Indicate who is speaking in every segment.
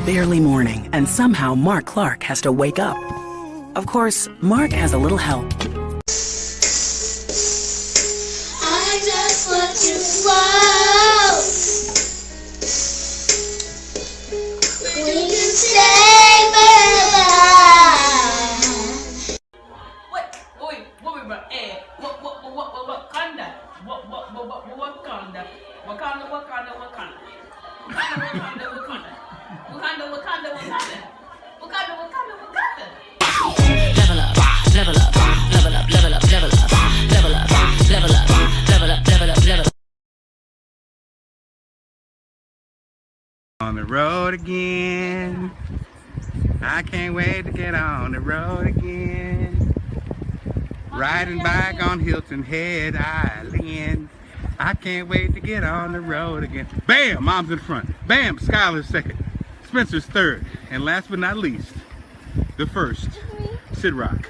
Speaker 1: barely morning, and somehow Marc Clark has to wake up. Of course, Marc has a little help.
Speaker 2: I just want to float. We can stay forever.
Speaker 3: What we about? Wakanda? Wakanda?
Speaker 1: Level up, level up, level up, level up, level up, level up, level up, level up, level up, level up.
Speaker 4: On the road again. I can't wait to get on the road again. Riding back on Hilton Head Island. I can't wait to get on the road again. Bam! Mom's in front. Bam! Skylar's second. Spencer's third. And last but not least, the first, Sid Rock.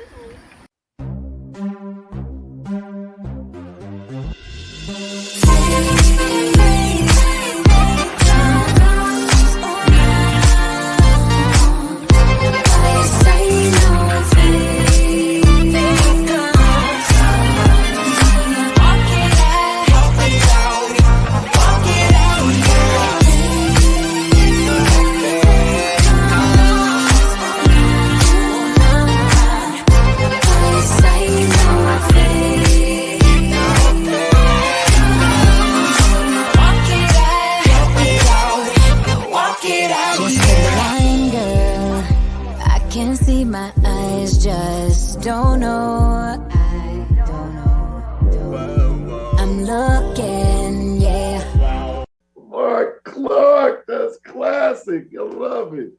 Speaker 5: My eyes just don't know. I don't know. I'm looking, yeah.
Speaker 6: Marc Clark, that's classic. I love it.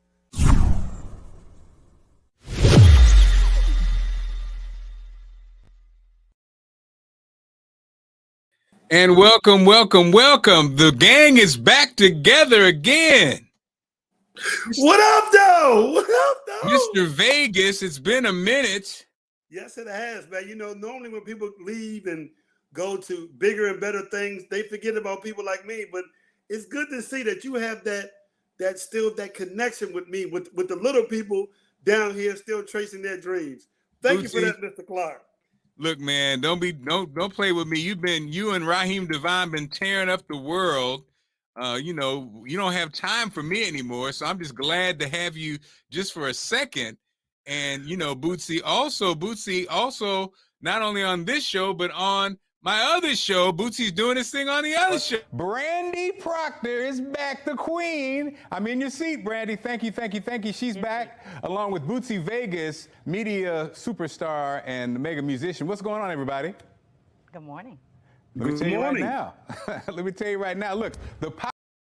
Speaker 4: And welcome, welcome, welcome. The gang is back together again.
Speaker 6: What up, though? What up, though?
Speaker 4: Mr. Vegas, it's been a minute.
Speaker 6: Yes, it has, man. You know, normally when people leave and go to bigger and better things, they forget about people like me. But it's good to see that you have that connection with me, with the little people down here still tracing their dreams. Thank you for that, Mr. Clark.
Speaker 4: Look, man, don't play with me. You and Raheem Devine been tearing up the world. You know, you don't have time for me anymore, so I'm just glad to have you just for a second. And you know, Bootsy also not only on this show but on my other show. Bootsy's doing his thing on the other show.
Speaker 7: Brandy Proctor is back, the queen. I'm in your seat, Brandy. Thank you, thank you, thank you. She's back along with Bootsy Vegas, media superstar and mega musician. What's going on, everybody?
Speaker 8: Good morning.
Speaker 7: Let me tell you right now. Let me tell you right now. Look,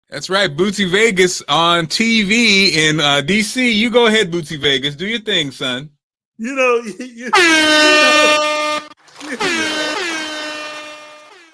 Speaker 4: that's right, Bootsy Vegas on TV in DC. You go ahead, Bootsy Vegas. Do your thing, son.
Speaker 6: You know.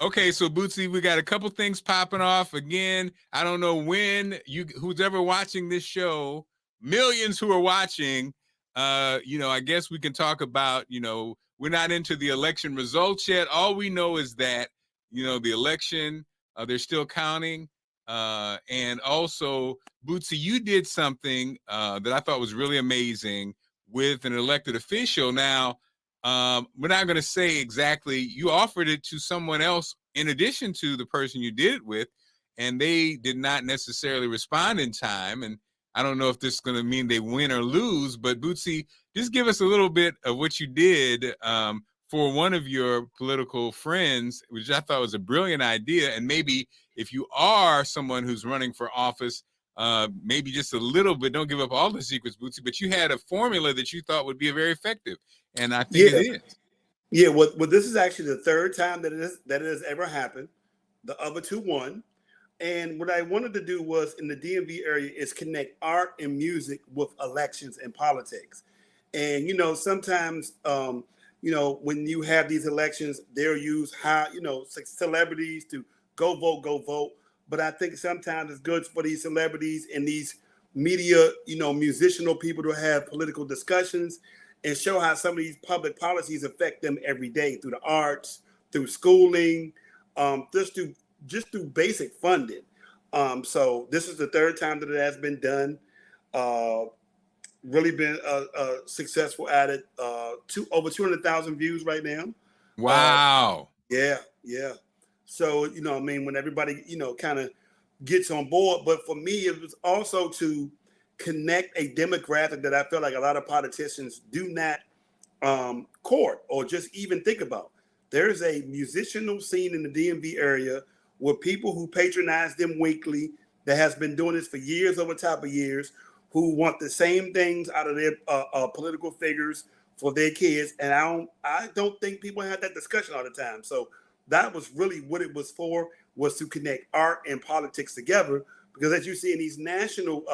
Speaker 4: Okay, so Bootsy, we got a couple things popping off again. I don't know when who's ever watching this show, millions who are watching. You know, I guess we can talk about. You know, we're not into the election results yet. All we know is that you know the election. They're still counting. And also, Bootsy, you did something that I thought was really amazing with an elected official. Now, we're not going to say exactly. You offered it to someone else in addition to the person you did it with, and they did not necessarily respond in time. And I don't know if this is going to mean they win or lose, but Bootsy, just give us a little bit of what you did for one of your political friends, which I thought was a brilliant idea. And maybe if you are someone who's running for office, maybe just a little bit, don't give up all the secrets, Bootsy, but you had a formula that you thought would be very effective. And I think it is.
Speaker 6: Yeah, well, this is actually the third time that it has ever happened. The other two won. And what I wanted to do was in the DMV area is connect art and music with elections and politics. And, you know, sometimes, you know, when you have these elections, they'll use celebrities to go vote. But I think sometimes it's good for these celebrities and these media, you know, musicianal people to have political discussions and show how some of these public policies affect them every day through the arts, through schooling, just through basic funding. So this is the third time that it has been done. Really been successful at it. Over 200,000 views right now.
Speaker 4: Wow.
Speaker 6: Yeah. So, I mean, when everybody, kind of gets on board, but for me, it was also to connect a demographic that I feel like a lot of politicians do not court or just even think about. There's a musicianal scene in the DMV area with people who patronize them weekly that has been doing this for years over top of years, who want the same things out of their political figures for their kids. And I don't think people have that discussion all the time. So that was really what it was for, was to connect art and politics together. Because as you see in these national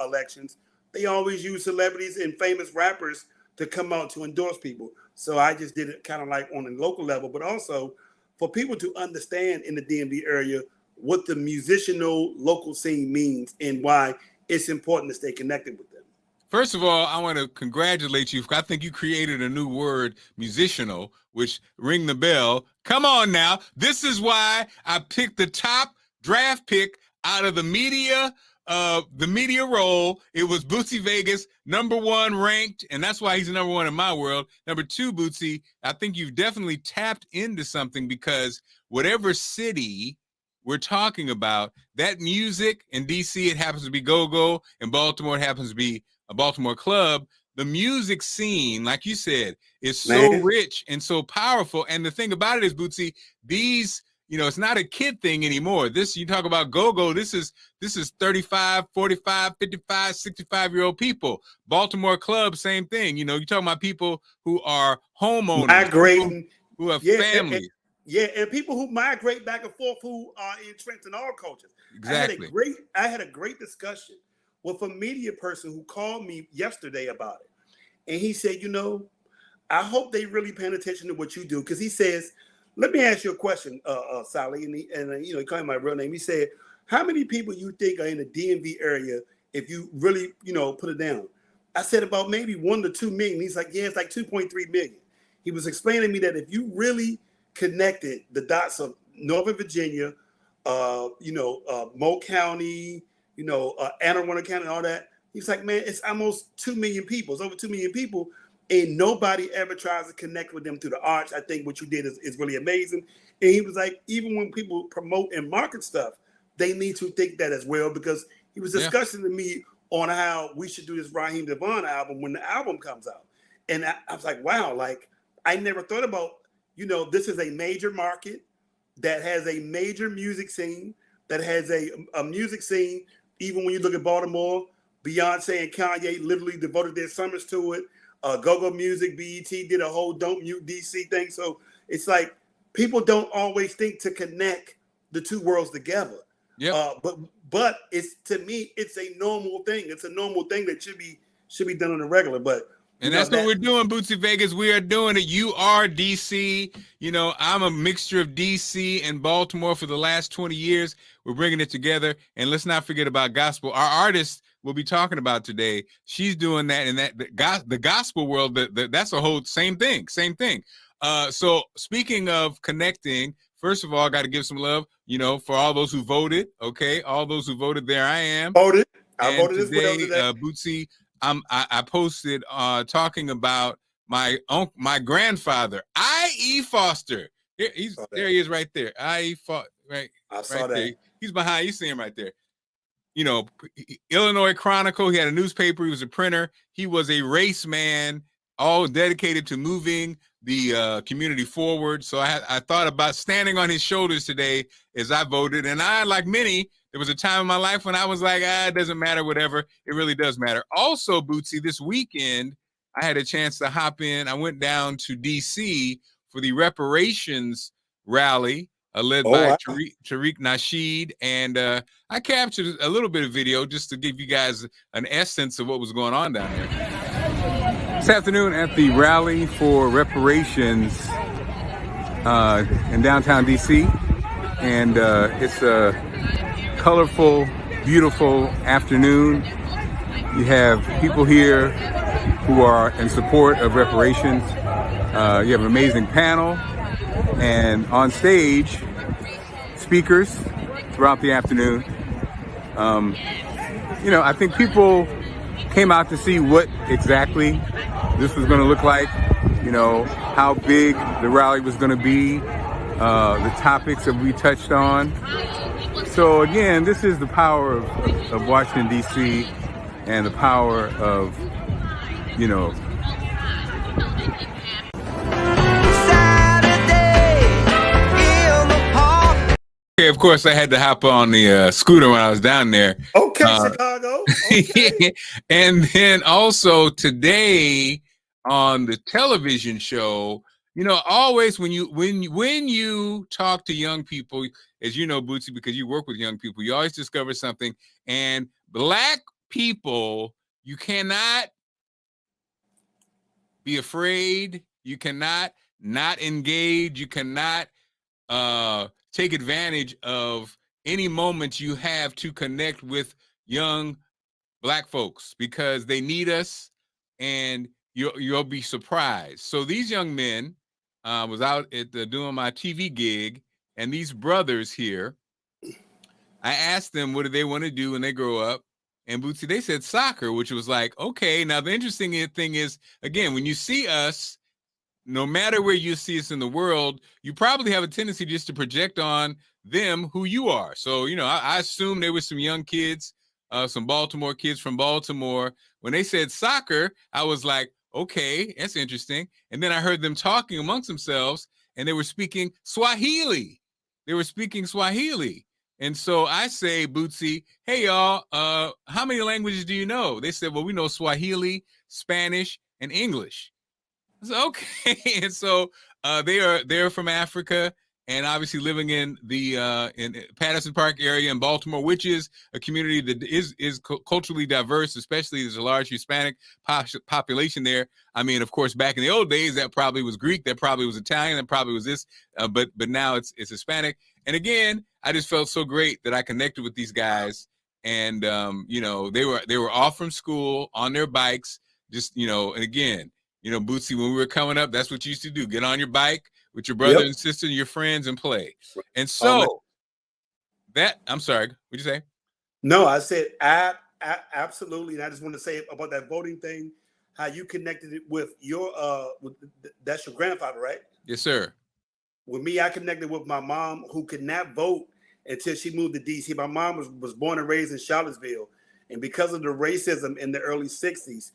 Speaker 6: elections, they always use celebrities and famous rappers to come out to endorse people. So I just did it kind of like on a local level, but also for people to understand in the DMV area what the musicianal local scene means and why it's important to stay connected with them.
Speaker 4: First of all, I want to congratulate you. I think you created a new word, musicianal, which ring the bell. Come on now. This is why I picked the top draft pick out of the media role. It was Bootsy Vegas, #1 ranked, and that's why he's #1 in my world. #2, Bootsy, I think you've definitely tapped into something, because whatever city we're talking about, that music in DC, it happens to be go-go. In Baltimore, it happens to be a Baltimore club. The music scene, like you said, is so rich and so powerful. And the thing about it is, Bootsy, these, it's not a kid thing anymore. This, you talk about go-go, this is 35, 45, 55, 65-year-old people. Baltimore club, same thing. You're talking about people who are homeowners,
Speaker 6: migrating,
Speaker 4: who have families.
Speaker 6: And people who migrate back and forth, who are entrenched in all cultures.
Speaker 4: Exactly.
Speaker 6: I had a great discussion with a media person who called me yesterday about it. And he said, I hope they really paying attention to what you do. Because he says, let me ask you a question, Sally. And he called me my real name. He said, how many people you think are in the DMV area if you really, put it down? I said about maybe 1 to 2 million. He's like, yeah, it's like 2.3 million. He was explaining to me that if you really connected the dots of Northern Virginia, Moe County, Anne Arundel County, and all that. He's like, man, it's almost 2 million people. It's over 2 million people, and nobody ever tries to connect with them through the arts. I think what you did is really amazing. And he was like, even when people promote and market stuff, they need to think that as well, because he was discussing to me on how we should do this Raheem Devon album when the album comes out. And I was like, wow, like I never thought about, this is a major market that has a major music scene, that has a music scene. Even when you look at Baltimore, Beyonce and Kanye literally devoted their summers to it. Go-Go Music, BET did a whole Don't Mute DC thing. So it's like people don't always think to connect the two worlds together. Yeah. But it's, to me, it's a normal thing. It's a normal thing that should be done on a regular. But
Speaker 4: and that's what we're doing, Bootsy Vegas. We are doing it. You are DC. I'm a mixture of DC and Baltimore for the last 20 years. We're bringing it together. And let's not forget about gospel. Our artist we'll be talking about today, she's doing that in the gospel world. That's a whole same thing. So speaking of connecting, first of all, I got to give some love, for all those who voted. Okay, all those who voted. There I am.
Speaker 6: Voted. I
Speaker 4: and
Speaker 6: voted
Speaker 4: today,
Speaker 6: as well today.
Speaker 4: Bootsy, I posted talking about my grandfather, I.E. Foster. There he is right there. I.E. Foster, right?
Speaker 6: I saw
Speaker 4: right
Speaker 6: that.
Speaker 4: There. He's behind. You see him right there. Illinois Chronicle. He had a newspaper. He was a printer. He was a race man, all dedicated to moving the community forward. So I thought about standing on his shoulders today as I voted. And I, like many, there was a time in my life when I was like, it doesn't matter, whatever. It really does matter. Also, Bootsy, this weekend, I had a chance to hop in. I went down to D.C. for the reparations rally led by Tariq Nasheed. And I captured a little bit of video just to give you guys an essence of what was going on down there. This afternoon at the rally for reparations in downtown D.C. And it's a colorful, beautiful afternoon. You have people here who are in support of reparations. You have an amazing panel, and on stage, speakers throughout the afternoon. I think people
Speaker 7: came out to see what exactly this was going to look like, you know, how big the rally was going to be, the topics that we touched on. So again, this is the power of Washington, D.C. and the power of, you know, okay, of course, I had to hop on the scooter when I was down there.
Speaker 6: Okay, Chicago. Okay.
Speaker 4: And then also today on the television show, you know, always when you talk to young people, as you know, Bootsy, because you work with young people, you always discover something. And Black people, you cannot be afraid. You cannot not engage. You cannot take advantage of any moments you have to connect with young Black folks, because they need us, and you'll be surprised. So these young men, was out at doing my TV gig, and these brothers here, I asked them what do they want to do when they grow up, and Bootsy, they said soccer, which was like, okay. Now the interesting thing is, again, when you see us, no matter where you see us in the world, you probably have a tendency just to project on them who you are. So, you know, I assume there were some young kids, some Baltimore kids from Baltimore. When they said soccer, I was like, okay, that's interesting. And then I heard them talking amongst themselves, and they were speaking Swahili. They were speaking Swahili. And so I say, Bootsy, hey, y'all, how many languages do you know? They said, well, we know Swahili, Spanish, and English. I said, okay. And so they're from Africa, and obviously living in the in Patterson Park area in Baltimore, which is a community that is culturally diverse, especially there's a large Hispanic population there. I mean, of course, back in the old days, that probably was Greek, that probably was Italian, that probably was this, but now it's Hispanic. And again, I just felt so great that I connected with these guys, and you know, they were off from school on their bikes, just, you know, and again, you know, Bootsy, when we were coming up, that's what you used to do. Get on your bike with your brother and sister and your friends and play. And so I'm sorry, what'd you say?
Speaker 6: No, I said absolutely. And I just want to say about that voting thing, how you connected it with your, that's your grandfather, right?
Speaker 4: Yes, sir.
Speaker 6: With me, I connected with my mom, who could not vote until she moved to D.C. My mom was born and raised in Charlottesville. And because of the racism in the early 60s,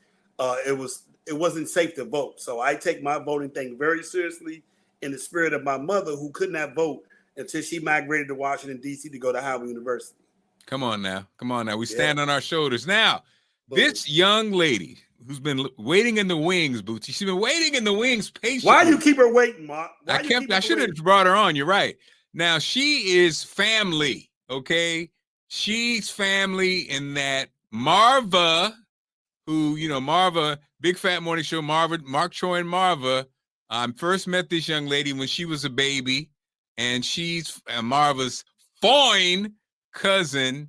Speaker 6: it wasn't safe to vote. So I take my voting thing very seriously, in the spirit of my mother, who could not vote until she migrated to Washington, D.C. to go to Howard University.
Speaker 4: Come on now. We stand on our shoulders. Now, this young lady who's been waiting in the wings, Bootsy, she's been waiting in the wings patiently.
Speaker 6: Why you keep her waiting, Marc?
Speaker 4: I should have brought her on. You're right. Now, she is family, okay? She's family in that Marva, who, you know, Marva, Big Fat Morning Show, Marc, Troy, and Marva. I first met this young lady when she was a baby, and she's Marva's fine cousin,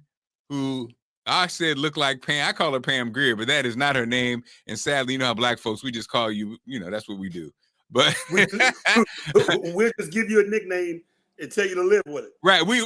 Speaker 4: who I said looked like Pam. I call her Pam Grier, but that is not her name. And sadly, you know how Black folks, we just call you, you know, that's what we do. But
Speaker 6: we'll just give you a nickname and tell you to live with it.
Speaker 4: Right. We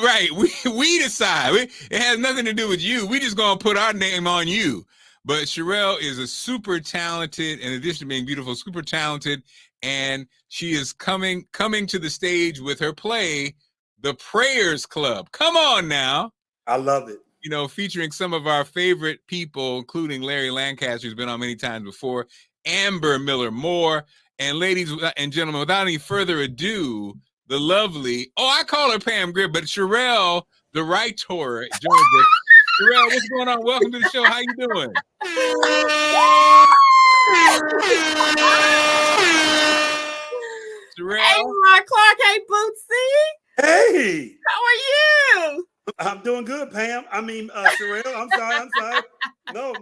Speaker 4: decide. It has nothing to do with you. We just gonna put our name on you. But Shirelle is a super talented, in addition to being beautiful, super talented, and she is coming to the stage with her play, The Prayers Club. Come on now.
Speaker 6: I love it.
Speaker 4: You know, featuring some of our favorite people, including Larry Lancaster, who's been on many times before, Amber Miller Moore, and ladies and gentlemen, without any further ado, the lovely, I call her Pam Grier, but Shirelle, the writer, joins us. Shirelle, what's going on? Welcome to the show. How you doing? Shirelle.
Speaker 3: Hey, Marc Clark. Hey, Bootsy.
Speaker 6: Hey.
Speaker 3: How are you?
Speaker 6: I'm doing good, Pam. I mean, Shirelle. I'm sorry. No.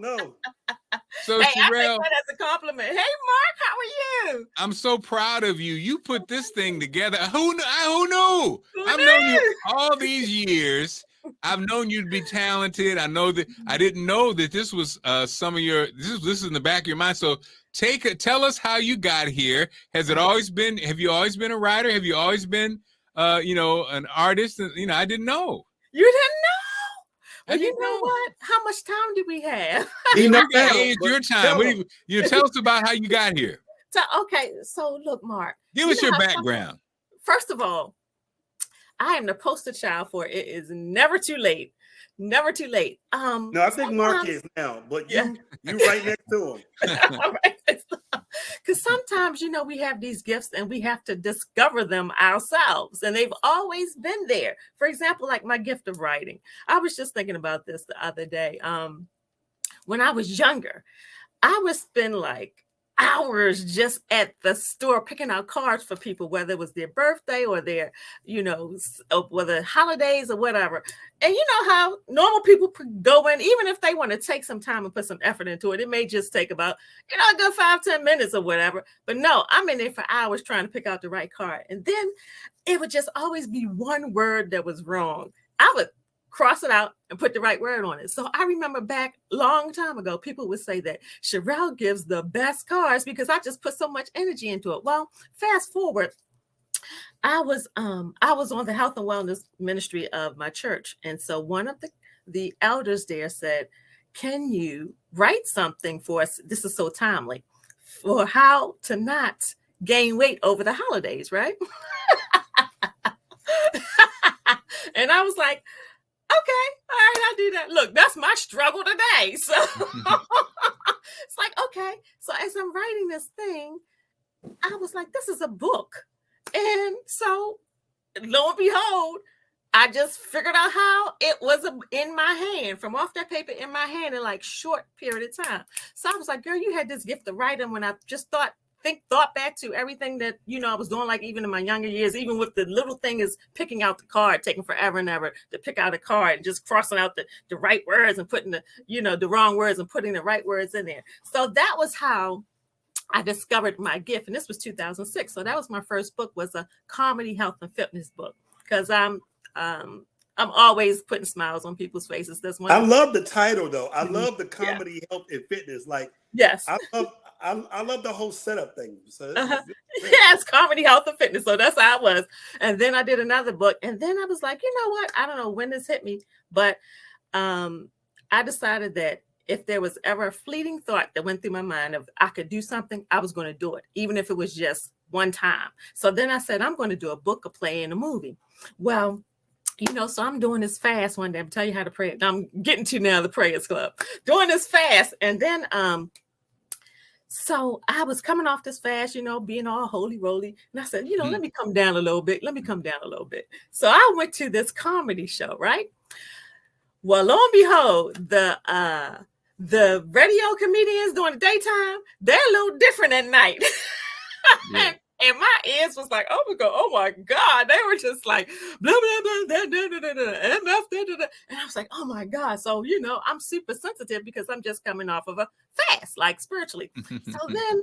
Speaker 4: So,
Speaker 3: hey,
Speaker 4: Shirelle,
Speaker 3: I take that as a compliment. Hey, Marc, how are you?
Speaker 4: I'm so proud of you. You put this thing together. Who knew? I've
Speaker 3: knew?
Speaker 4: known you all these years. I've known you to be talented. I know that I didn't know that this was some of your. This is in the back of your mind. So tell us how you got here. Have you always been a writer? Have you always been, an artist? I didn't know.
Speaker 3: You didn't know?
Speaker 4: How do
Speaker 3: you know what? How much time do we have?
Speaker 6: He knows now,
Speaker 4: Hey, it's
Speaker 6: but
Speaker 4: your time.
Speaker 6: tell
Speaker 4: What do
Speaker 6: him.
Speaker 4: you tell us about how you got here?
Speaker 3: So, okay, so look, Mark.
Speaker 4: Give
Speaker 3: you
Speaker 4: us
Speaker 3: know
Speaker 4: your
Speaker 3: how
Speaker 4: background.
Speaker 3: First of all, I am the poster child for it is never too late. Never too late.
Speaker 6: No, I think Mark
Speaker 3: sometimes-
Speaker 6: is now, but
Speaker 3: Yeah.
Speaker 6: you right next to him.
Speaker 3: Because sometimes, you know, we have these gifts and we have to discover them ourselves, and they've always been there. For example, like my gift of writing. I was just thinking about this the other day. When I was younger, I would spend like hours just at the store picking out cards for people, whether it was their birthday or their, you know, whether holidays or whatever. And you know how normal people could go in, even if they want to take some time and put some effort into it, it may just take about, you know, a good 5-10 minutes or whatever. But no, I'm in there for hours trying to pick out the right card. And then it would just always be one word that was wrong. I would cross it out and put the right word on it. So I remember back long time ago, people would say that Shirelle gives the best cards because I just put so much energy into it. Well, fast forward, I was on the health and wellness ministry of my church. And so one of the elders there said, can you write something for us? This is so timely for how to not gain weight over the holidays, right? And I was like, okay, all right, I'll do that. Look, that's my struggle today. So it's like, okay. So as I'm writing this thing, I was like, this is a book. And so lo and behold, I just figured out how it was in my hand, from off that paper in my hand in like short period of time. So I was like, girl, you had this gift of writing when I just thought back to everything that, you know, I was doing, like even in my younger years, even with the little thing is picking out the card, taking forever and ever to pick out a card and just crossing out the right words and putting the wrong words and putting the right words in there. So that was how I discovered my gift. And this was 2006. So that was my first book, was a comedy, health, and fitness book. Because I'm always putting smiles on people's faces. That's one.
Speaker 6: I love the title though. I love the comedy, health, and fitness. Like,
Speaker 3: yes,
Speaker 6: I love the whole setup thing. So
Speaker 3: yes, comedy, health, and fitness. So that's how I was. And then I did another book. And then I was like, you know what? I don't know when this hit me, but I decided that if there was ever a fleeting thought that went through my mind of I could do something, I was going to do it, even if it was just one time. So then I said, I'm going to do a book, a play, and a movie. Well, you know, so I'm doing this fast one day. I'm telling you how to pray. I'm getting to now the Prayers Club, doing this fast. And then, so I was coming off this fast, you know, being all holy roly. And I said, you know, let me come down a little bit. So I went to this comedy show, right? Well, lo and behold, the radio comedians during the daytime, they're a little different at night. Yeah. And my ears was like, oh my God. They were just like, blah, blah, blah, blah, blah, blah, blah, MF, blah, blah, blah. And I was like, oh my God. So, you know, I'm super sensitive because I'm just coming off of a fast, like spiritually. So then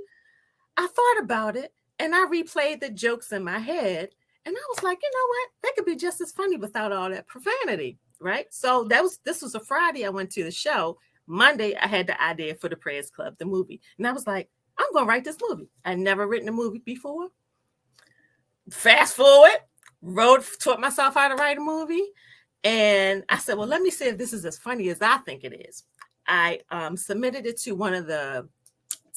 Speaker 3: I thought about it and I replayed the jokes in my head. And I was like, you know what? They could be just as funny without all that profanity, right? So this was a Friday I went to the show. Monday, I had the idea for the Prayers Club, the movie. And I was like, I'm going to write this movie. I'd never written a movie before. Fast forward, taught myself how to write a movie. And I said, well, let me see if this is as funny as I think it is. I submitted it to one of the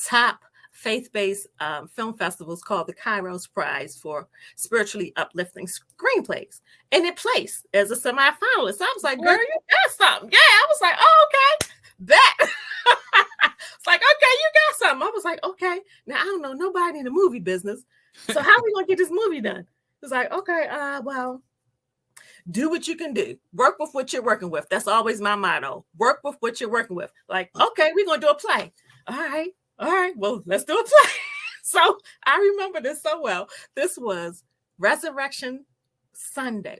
Speaker 3: top faith-based film festivals called the Kairos Prize for Spiritually Uplifting Screenplays. And it placed as a semi-finalist. So I was like, girl, you got something. Yeah, I was like, oh, okay, that. It's like, okay, you got something. I was like, okay. Now, I don't know nobody in the movie business. So how are we going to get this movie done? It's like, okay, well, do what you can do. Work with what you're working with. That's always my motto. Work with what you're working with. Like, okay, we're going to do a play. All right. Well, let's do a play. So I remember this so well. This was Resurrection Saturday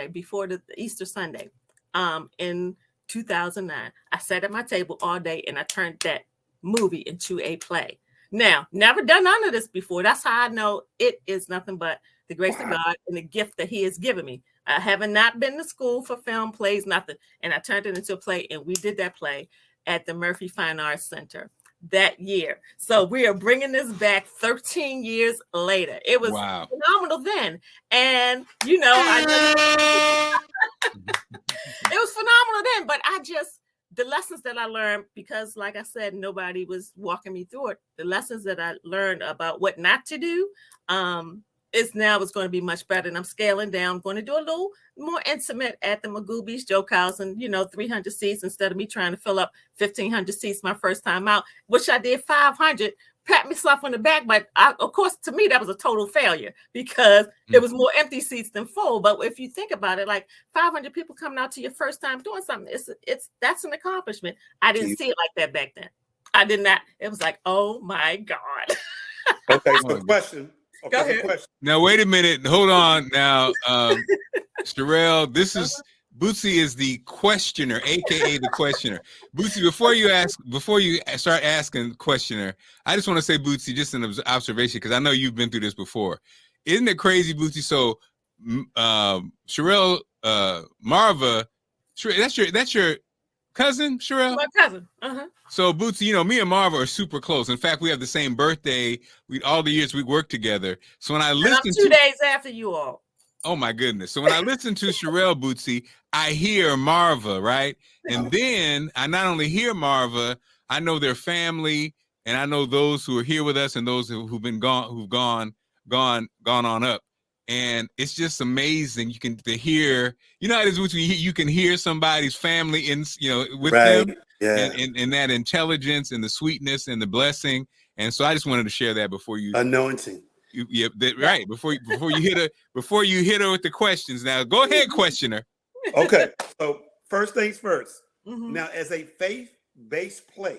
Speaker 3: before the Easter Sunday in 2009. I sat at my table all day and I turned that movie into a play. Now, never done none of this before. That's how I know it is nothing but the grace of God and the gift that He has given me. I haven't not been to school for film, plays, nothing. And I turned it into a play, and we did that play at the Murphy Fine Arts Center that year. So we are bringing this back 13 years later. It was phenomenal then. And, you know, was phenomenal then. But the lessons that I learned, because like I said, nobody was walking me through it. The lessons that I learned about what not to do, it's going to be much better. And I'm scaling down. I'm going to do a little more intimate at the Magooby's Joke House, and 300 seats instead of me trying to fill up 1,500 seats my first time out, which I did 500. Pat myself on the back, but of course, to me, that was a total failure because it was more empty seats than full. But if you think about it, like 500 people coming out to your first time doing something, that's an accomplishment. I didn't see it like that back then. I did not. It was like, oh my God.
Speaker 6: Okay, so question.
Speaker 3: Go ahead.
Speaker 6: Question.
Speaker 4: Now wait a minute. Hold on. Now, Shirelle, this is Bootsy is the questioner, aka the questioner. Bootsy, before you start asking questioner, I just want to say, Bootsy, just an observation, because I know you've been through this before. Isn't it crazy, Bootsy? So, Shirelle, Marva, that's your cousin, Shirelle?
Speaker 3: My cousin. Uh-huh.
Speaker 4: So, Bootsy, me and Marva are super close. In fact, we have the same birthday. All the years we worked together. So when I listen
Speaker 3: to 2 days after you all.
Speaker 4: Oh my goodness. So when I listen to Shirelle, Bootsy, I hear Marva, right? And then I not only hear Marva, I know their family, and I know those who are here with us and those who've gone on up. And it's just amazing. You can hear, how it is, Bootsy, you can hear somebody's family with them, and that intelligence and the sweetness and the blessing. And so I just wanted to share that before you
Speaker 6: anointing.
Speaker 4: Right. Before you hit her with the questions. Now go ahead, questioner.
Speaker 6: Okay. So first things first.
Speaker 3: Mm-hmm.
Speaker 6: Now, as a faith-based play,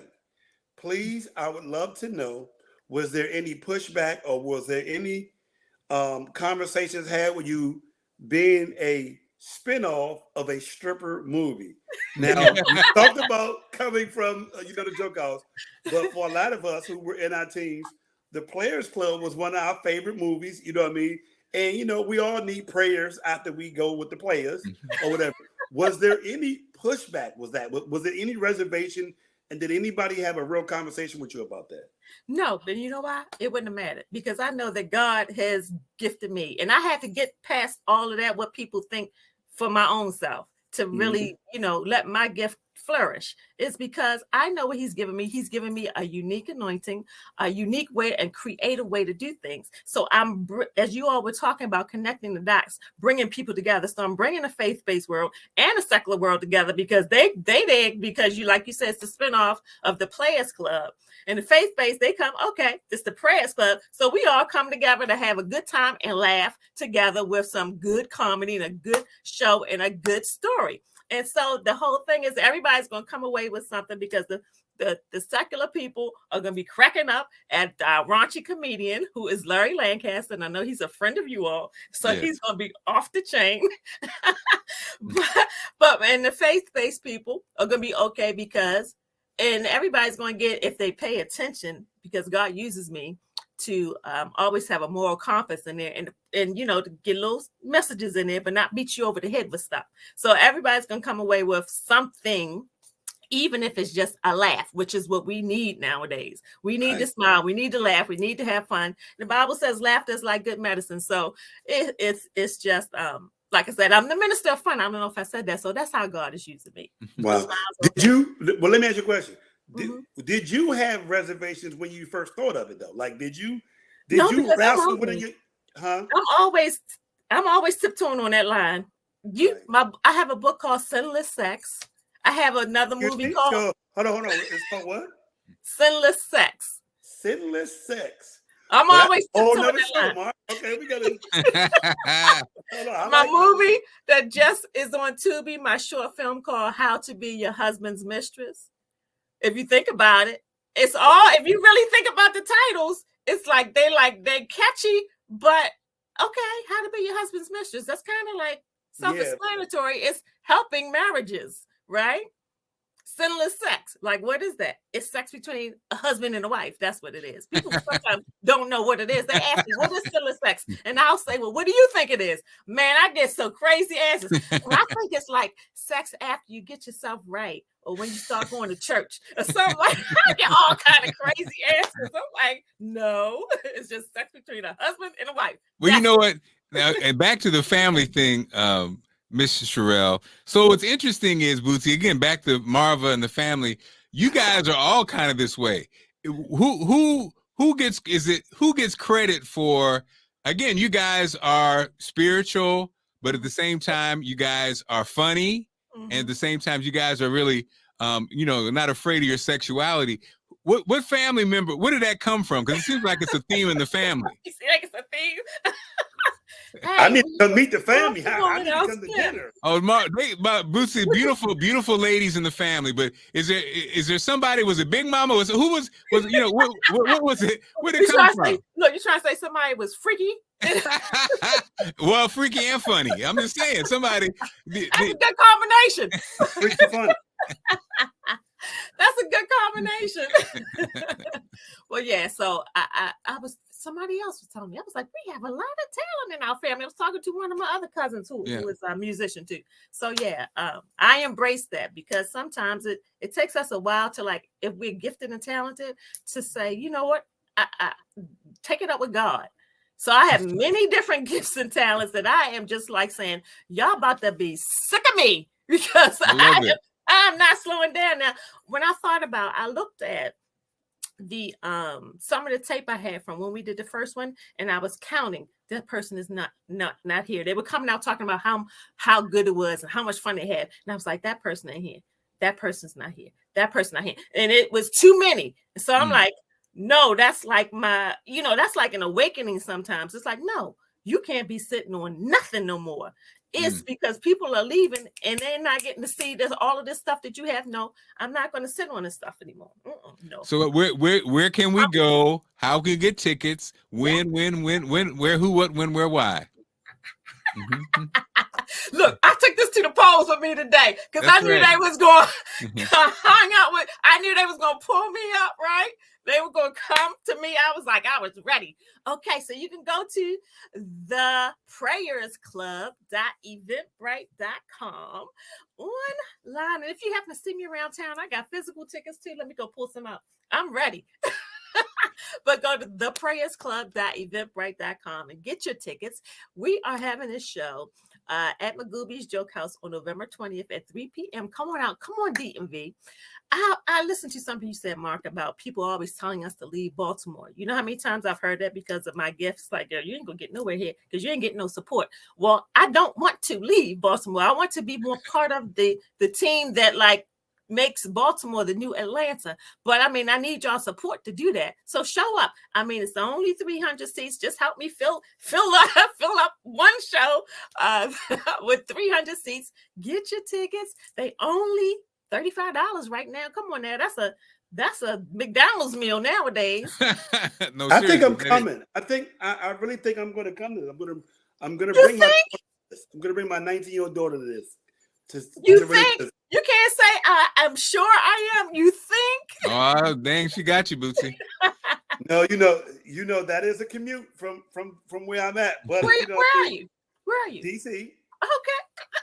Speaker 6: please, I would love to know, was there any pushback or was there any conversations had with you being a spinoff of a stripper movie? Now, we talked about coming from the Joke House, but for a lot of us who were in our teams, The Players Club was one of our favorite movies, you know what I mean? And, we all need prayers after we go with the players or whatever. Was there any pushback? Was there any reservation? And did anybody have a real conversation with you about that?
Speaker 3: No, but you know why? It wouldn't have mattered because I know that God has gifted me. And I had to get past all of that, what people think, for my own self to really, let my gift flourish. It's because I know what he's given me. He's given me a unique anointing, a unique way and creative way to do things. So as you all were talking about connecting the dots, bringing people together. So I'm bringing a faith-based world and a secular world together because because like you said, it's the spinoff of the Players Club. And the faith-based, they come, okay, it's the Prayers Club. So we all come together to have a good time and laugh together with some good comedy and a good show and a good story. And so the whole thing is everybody's going to come away with something because the secular people are going to be cracking up at our raunchy comedian who is Larry Lancaster. And I know he's a friend of you all. So he's going to be off the chain. And the faith-based people are going to be okay and everybody's going to get, if they pay attention, because God uses me to always have a moral compass in there and to get little messages in there, but not beat you over the head with stuff. So everybody's going to come away with something, even if it's just a laugh, which is what we need nowadays. We need to smile. We need to laugh. We need to have fun. The Bible says laughter is like good medicine. So it's just, like I said, I'm the minister of fun. I don't know if I said that. So that's how God is using me.
Speaker 6: Wow. Let me ask you a question. Did you have reservations when you first thought of it though? Like, did you wrestle with it? Huh? I'm always tiptoeing on that line. I have a book called Sinless Sex. I have another movie called Hold on. It's called what?
Speaker 3: Sinless Sex.
Speaker 6: Sinless Sex.
Speaker 3: I'm always tiptoeing
Speaker 6: another
Speaker 3: that
Speaker 6: show,
Speaker 3: line.
Speaker 6: Marc. Okay, we gotta
Speaker 3: my movie that just is on Tubi, my short film called How to Be Your Husband's Mistress. If you think about it, it's all, if you really think about the titles, it's like they catchy, but okay, how to be your husband's mistress. That's kind of like self-explanatory. It's helping marriages, right? Sinless sex. Like, what is that? It's sex between a husband and a wife. That's what it is. People sometimes don't know what it is. They ask me, what is sinless sex? And I'll say, well, what do you think it is? Man, I get so crazy answers. And I think it's like sex after you get yourself right, or when you start going to church, or something like that. I get all kind of crazy answers. I'm like, no, it's just sex between a husband and a wife.
Speaker 4: Well, you know what? Now, and back to the family thing, Miss Shirelle. So what's interesting is, Bootsy, again, back to Marva and the family, you guys are all kind of this way. Who gets credit for, again, you guys are spiritual, but at the same time, you guys are funny, and at the same time, you guys are really not afraid of your sexuality. What family member, where did that come from? Because it seems like it's a theme in the family.
Speaker 3: You see, like it's a theme.
Speaker 6: I need to come meet the family. I need to come to dinner.
Speaker 4: Oh, Bootsy, beautiful ladies in the family. But is there somebody? Was it Big Mama? What was it? Where did it come from?
Speaker 3: Look, you trying to say somebody was freaky?
Speaker 4: Well, freaky and funny. I'm just saying somebody.
Speaker 3: That's a good combination.
Speaker 6: Freaky funny.
Speaker 3: That's a good combination. Well, yeah. So I was. Somebody else was telling me. I was like, we have a lot of talent in our family. I was talking to one of my other cousins who was a musician too. So yeah, I embrace that because sometimes it takes us a while to, like, if we're gifted and talented, to say, you know what, I take it up with God. So I have many different gifts and talents that I am just like saying, y'all about to be sick of me because I'm not slowing down. Now, when I looked at the some of the tape I had from when we did the first one, and I was counting, that person is not here. They were coming out talking about how good it was and how much fun they had, and I was like, that person ain't here, that person's not here, that person not here, and it was too many. So I'm like, no, that's like that's like an awakening. Sometimes it's like, no, you can't be sitting on nothing no more. It's because people are leaving and they're not getting to see this, all of this stuff that you have. No, I'm not going to sit on this stuff anymore. No.
Speaker 4: So where can we go? How can we get tickets? When, where, who, what, when, where, why?
Speaker 3: Look, I took this to the polls with me today because I knew they was going to hang out with. I knew they was going to pull me up, right? They were going to come to me. I was ready. Okay, so you can go to theprayersclub.eventbrite.com online. And if you happen to see me around town, I got physical tickets too. Let me go pull some out. I'm ready. But go to theprayersclub.eventbrite.com and get your tickets. We are having a show at Magooby's Joke House on November 20th at 3 p.m. Come on out. Come on, DMV. I listened to something you said, Marc, about people always telling us to leave Baltimore. You know how many times I've heard that because of my gifts? Like, you ain't gonna get nowhere here because you ain't getting no support. Well, I don't want to leave Baltimore. I want to be more part of the team that, like, makes Baltimore the new Atlanta. But I mean, I need y'all support to do that. So show up. I mean, it's only 300 seats. Just help me fill up one show with 300 seats. Get your tickets. They only $35 right now. Come on now. That's a McDonald's meal nowadays.
Speaker 4: No,
Speaker 6: I think I'm coming. I really think I'm going to come to this. I'm going to bring my 19-year-old daughter to this.
Speaker 3: You think? You can't say I'm sure I am. You think?
Speaker 4: Oh, dang, she got you, Bootsy.
Speaker 6: No, you know that is a commute from where I'm at. But
Speaker 3: where are you? Where are you?
Speaker 6: DC.
Speaker 3: Okay,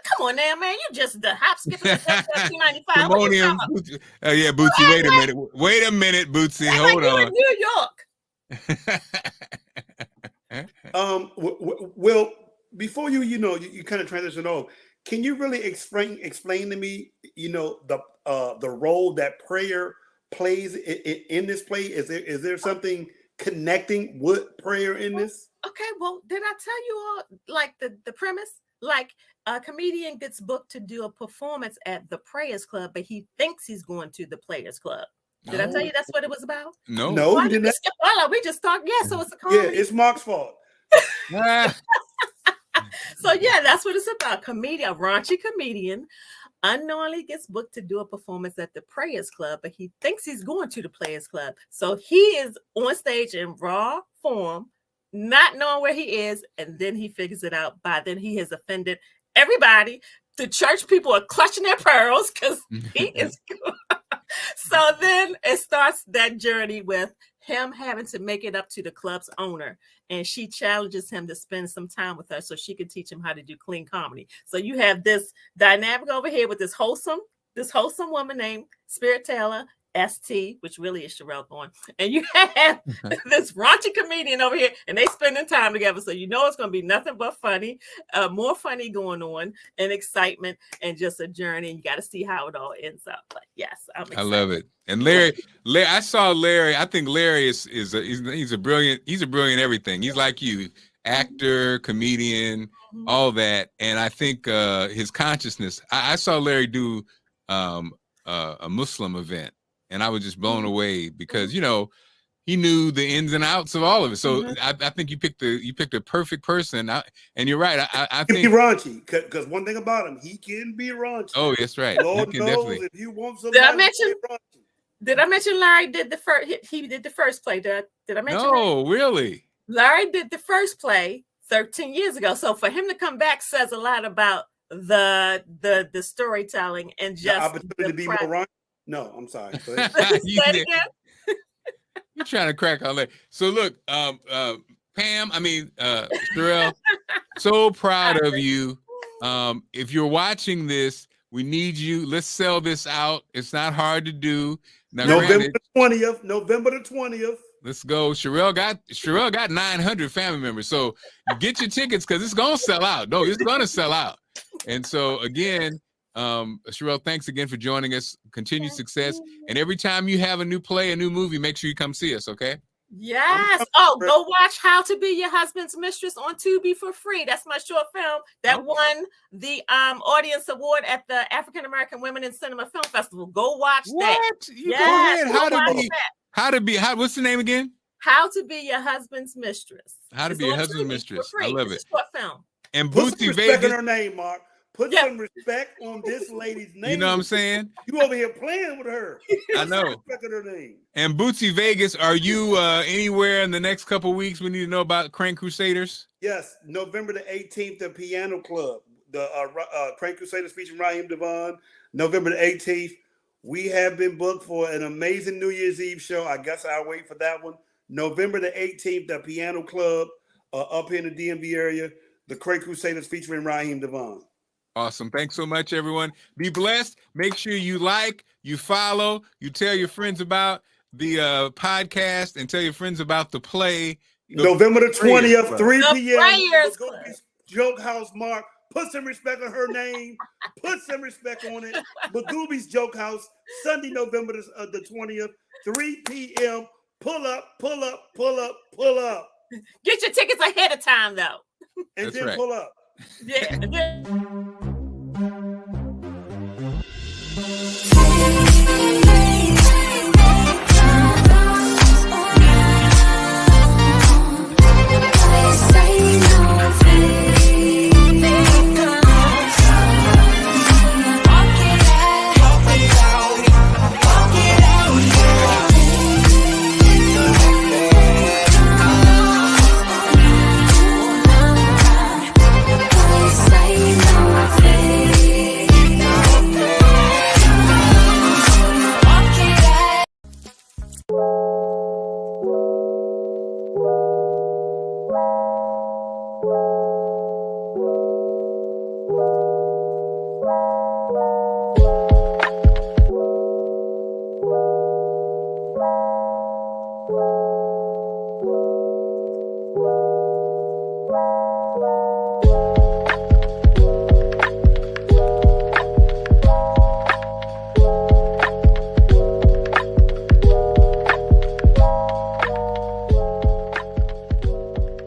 Speaker 3: come on now, man. You just the hop, skipping, 295.
Speaker 4: Yeah, Bootsy. Wait a minute, Bootsy. Hold on.
Speaker 3: In New
Speaker 6: York. Well, before you kind of transition on. Can you really explain to me, the role that prayer plays in this play? Is there something connecting with prayer in this?
Speaker 3: Okay, well, did I tell you all like the premise? Like, a comedian gets booked to do a performance at the Prayers Club, but he thinks he's going to the Players Club. Did I tell you that's what it was about?
Speaker 6: No,
Speaker 3: you
Speaker 6: didn't.
Speaker 3: We just talked. Yeah, so it's a comedy.
Speaker 6: Yeah, it's Marc's fault.
Speaker 3: So yeah, that's what it's about. A raunchy comedian unknowingly gets booked to do a performance at the Prayers Club, but he thinks he's going to the Players Club. So he is on stage in raw form, not knowing where he is, and then he figures it out. By then he has offended everybody. The church people are clutching their pearls because he is good. So then it starts that journey with him having to make it up to the club's owner, and she challenges him to spend some time with her so she can teach him how to do clean comedy. So you have this dynamic over here with this wholesome woman named Spirit Taylor ST, which really is Shirelle going, and you have this raunchy comedian over here, and they spending time together. So you know it's going to be nothing but funny, more funny going on, and excitement, and just a journey. And you got to see how it all ends up. But yes, I'm excited.
Speaker 4: I love it. And Larry, I saw Larry. I think Larry he's a brilliant everything. He's like you, actor, comedian, all that. And I think his consciousness. I saw Larry do a Muslim event. And I was just blown away because, you know, he knew the ins and outs of all of it. So I think you picked a perfect person. And you're right. I think
Speaker 6: he raunchy because one thing about him, he can be raunchy.
Speaker 4: Oh, that's right.
Speaker 6: Lord knows
Speaker 4: definitely.
Speaker 6: if you want somebody.
Speaker 3: Did I mention Larry did the first? He did the first play. Did I mention?
Speaker 4: No, really.
Speaker 3: Larry did the first play 13 years ago. So for him to come back says a lot about the storytelling and just
Speaker 6: the opportunity to be more raunchy. No, I'm sorry.
Speaker 3: Say it again.
Speaker 4: You're trying to crack all that. So look, Pam, Shirelle, so proud of you. If you're watching this, we need you. Let's sell this out. It's not hard to do. Now,
Speaker 6: November the 20th.
Speaker 4: Let's go. Shirelle got 900 family members. So get your tickets because it's gonna sell out. No, it's gonna sell out. And so again, Shirelle, thanks again for joining us. Continued success. And every time you have a new play, a new movie, make sure you come see us, okay?
Speaker 3: Yes. Oh, go watch How to Be Your Husband's Mistress on Tubi for free. That's my short film that won the audience award at the African American Women in Cinema Film Festival. Go watch that.
Speaker 4: Yes. What's the name again?
Speaker 3: How to Be Your Husband's Mistress.
Speaker 4: How to Be Your Husband's Mistress. I love it.
Speaker 3: Short film.
Speaker 4: And
Speaker 6: Put
Speaker 4: Bootsy
Speaker 6: some respect
Speaker 4: Vegas.
Speaker 6: in her name, Marc. Put some respect on this lady's name.
Speaker 4: You know what I'm saying?
Speaker 6: You over here playing with her.
Speaker 4: I know.
Speaker 6: Respect in her name.
Speaker 4: And Bootsy Vegas, are you anywhere in the next couple of weeks? We need to know about Crank Crusaders.
Speaker 6: Yes, November the 18th, the Piano Club. The Crank Crusaders featuring Raheem Devon. November the 18th. We have been booked for an amazing New Year's Eve show. I guess I'll wait for that one. November the 18th, the Piano Club up here in the DMV area. The Crank Crusaders featuring Raheem Devon.
Speaker 4: Awesome. Thanks so much, everyone. Be blessed. Make sure you like, you follow, you tell your friends about the podcast and tell your friends about the play.
Speaker 6: November the 20th, 3 p.m.
Speaker 3: Magooby's
Speaker 6: Joke House, Marc. Put some respect on her name. Put some respect on it. Magooby's Joke House, Sunday, November the 20th, 3 p.m. Pull up, pull up, pull up, pull up.
Speaker 3: Get your tickets ahead of time, though.
Speaker 6: And
Speaker 4: That's
Speaker 6: then
Speaker 4: right.
Speaker 6: pull up.
Speaker 3: Yeah.